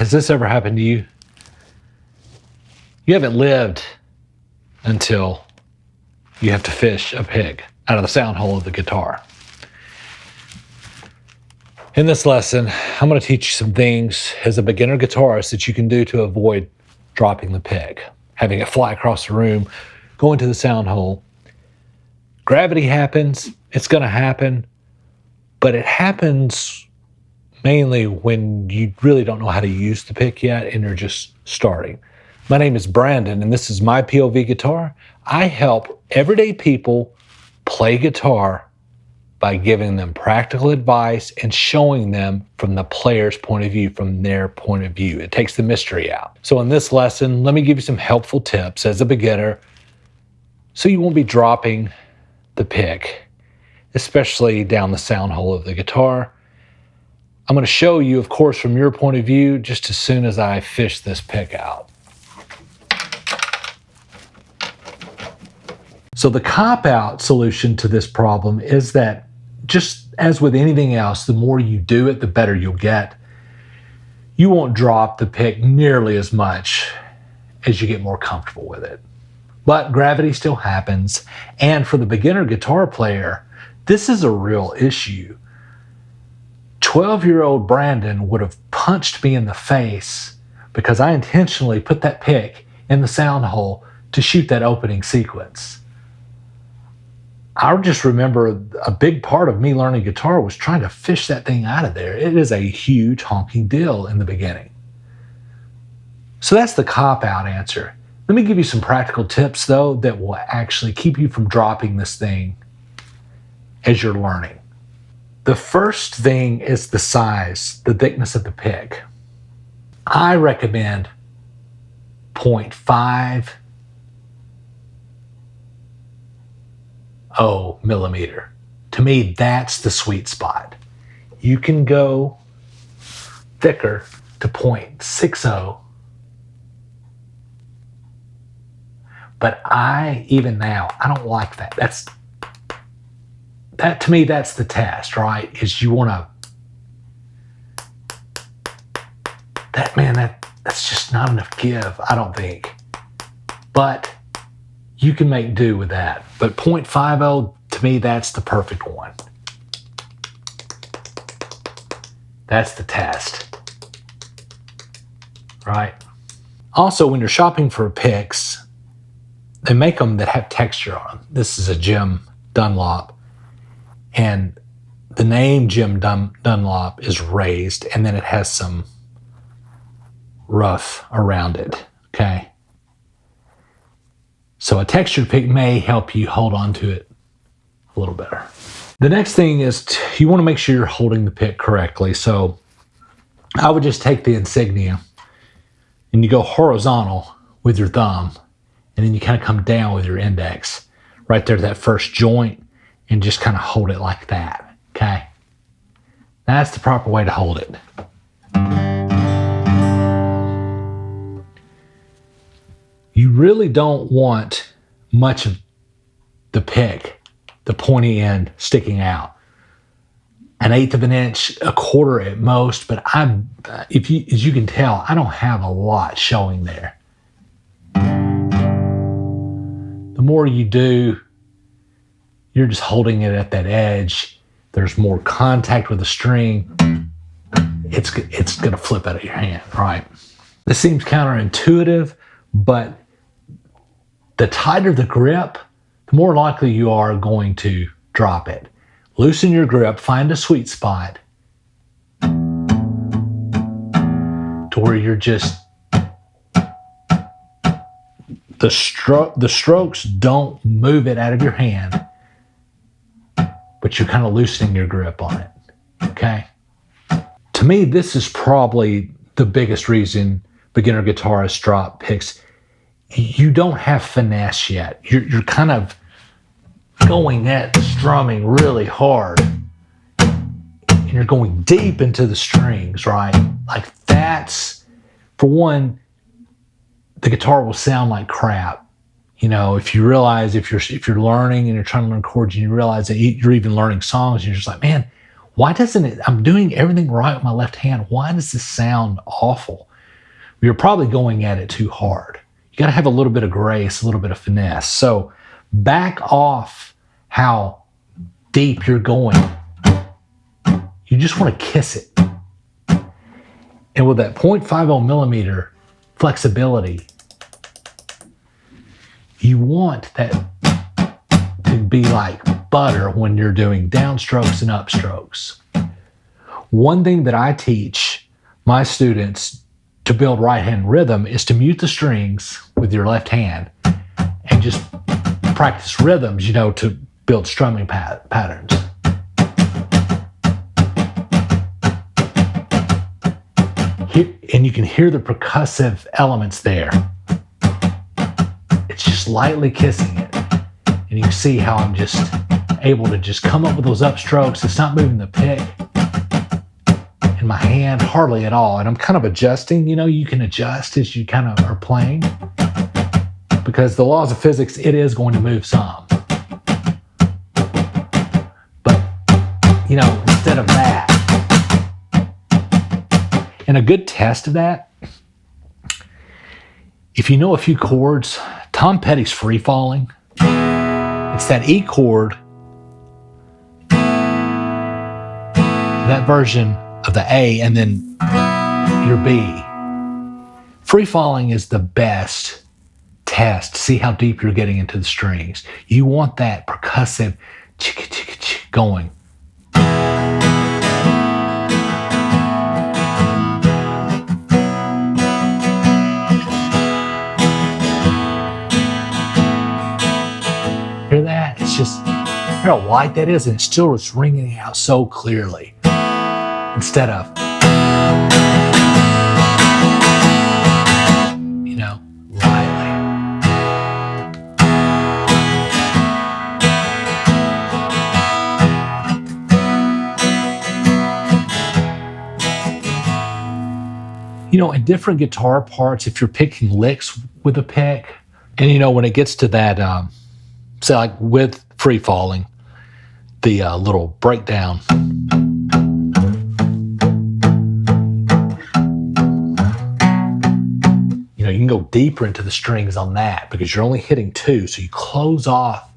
Has this ever happened to you? You haven't lived until you have to fish a pick out of the sound hole of the guitar. In this lesson, I'm going to teach you some things as a beginner guitarist that you can do to avoid dropping the pick, having it fly across the room, go into the sound hole. Gravity happens, it's going to happen, but it happens mainly when you really don't know how to use the pick yet and you're just starting. My name is Brandon, and this is MyPOVGuitar. I help everyday people play guitar by giving them practical advice and showing them from the player's point of view, from their point of view. It takes the mystery out. So in this lesson, let me give you some helpful tips as a beginner so you won't be dropping the pick, especially down the sound hole of the guitar. I'm going to show you, of course, from your point of view, just as soon as I fish this pick out. So the cop-out solution to this problem is that, just as with anything else, the more you do it, the better you'll get. You won't drop the pick nearly as much as you get more comfortable with it. But gravity still happens, and for the beginner guitar player, this is a real issue. 12-year-old Brandon would have punched me in the face because I intentionally put that pick in the sound hole to shoot that opening sequence. I just remember a big part of me learning guitar was trying to fish that thing out of there. It is a huge honking deal in the beginning. So that's the cop-out answer. Let me give you some practical tips, though, that will actually keep you from dropping this thing as you're learning. The first thing is the size, the thickness of the pick. I recommend 0.50 millimeter. To me, that's the sweet spot. You can go thicker to 0.60, but even now, I don't like that. That to me, that's the test, right? Is you want to, that's just not enough give, I don't think. But you can make do with that. But 0.50, to me, that's the perfect one. That's the test, right? Also, when you're shopping for picks, they make them that have texture on them. This is a Jim Dunlop, and the name Jim Dunlop is raised, and then it has some rough around it, okay? So a textured pick may help you hold on to it a little better. The next thing is you want to make sure you're holding the pick correctly. So I would just take the insignia and you go horizontal with your thumb, and then you kind of come down with your index right there to that first joint and just kind of hold it like that, okay? That's the proper way to hold it. You really don't want much of the pick, the pointy end, sticking out. 1/8 of an inch, 1/4 at most, but as you can tell, I don't have a lot showing there. The more you do, you're just holding it at that edge. There's more contact with the string. It's going to flip out of your hand, right? This seems counterintuitive, but the tighter the grip, the more likely you are going to drop it. Loosen your grip, find a sweet spot to where you're just, the strokes don't move it out of your hand, but you're kind of loosening your grip on it, okay? To me, this is probably the biggest reason beginner guitarists drop picks. You don't have finesse yet. You're kind of going at strumming really hard, and you're going deep into the strings, right? Like that's, for one, the guitar will sound like crap. You know, if you realize, if you're learning and you're trying to learn chords and you realize that you're even learning songs, and you're just like, man, why doesn't it, I'm doing everything right with my left hand. Why does this sound awful? you're probably going at it too hard. You got to have a little bit of grace, a little bit of finesse. So back off how deep you're going. You just want to kiss it. And with that 0.50 millimeter flexibility, you want that to be like butter when you're doing downstrokes and upstrokes. One thing that I teach my students to build right-hand rhythm is to mute the strings with your left hand and just practice rhythms, to build strumming patterns. And you can hear the percussive elements there. It's just lightly kissing it. And you see how I'm just able to just come up with those upstrokes. It's not moving the pick in my hand hardly at all. And I'm kind of adjusting. You can adjust as you kind of are playing. Because the laws of physics, it is going to move some. But, instead of that. And a good test of that, if you know a few chords, Tom Petty's Free Falling, it's that E chord, that version of the A, and then your B. Free Falling is the best test to see how deep you're getting into the strings. You want that percussive chicka chicka chicka going. Hear that? It's just, hear how light that is, and it's still just ringing out so clearly. Instead of, lightly. In different guitar parts, if you're picking licks with a pick, and when it gets to that, say like with Free Falling, the little breakdown. You can go deeper into the strings on that because you're only hitting 2. So you close off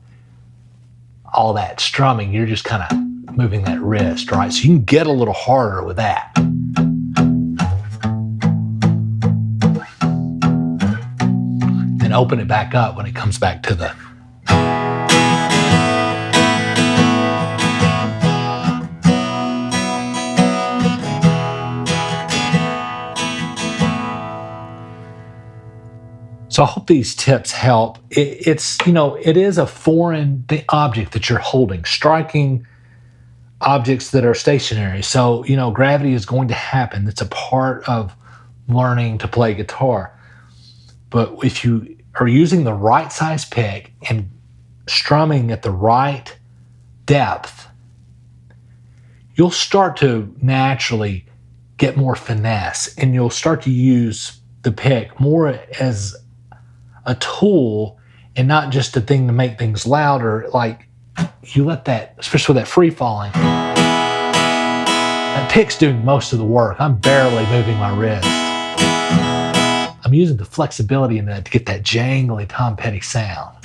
all that strumming. You're just kind of moving that wrist, right? So you can get a little harder with that. Then open it back up when it comes back to the So I hope these tips help. It is a foreign object that you're holding, striking objects that are stationary. So, gravity is going to happen. It's a part of learning to play guitar. But if you are using the right size pick and strumming at the right depth, you'll start to naturally get more finesse, and you'll start to use the pick more as a tool and not just a thing to make things louder. Like, you let that, especially with that Free Falling, that pick's doing most of the work. I'm barely moving my wrist. I'm using the flexibility in that to get that jangly Tom Petty sound.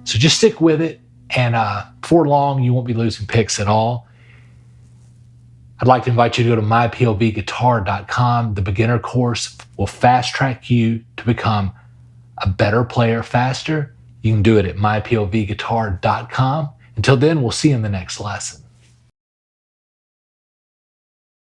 So just stick with it, and before long, you won't be losing picks at all. I'd like to invite you to go to MyPOVGuitar.com. The beginner course will fast track you to become a better player faster. You can do it at MyPOVGuitar.com. Until then, we'll see you in the next lesson.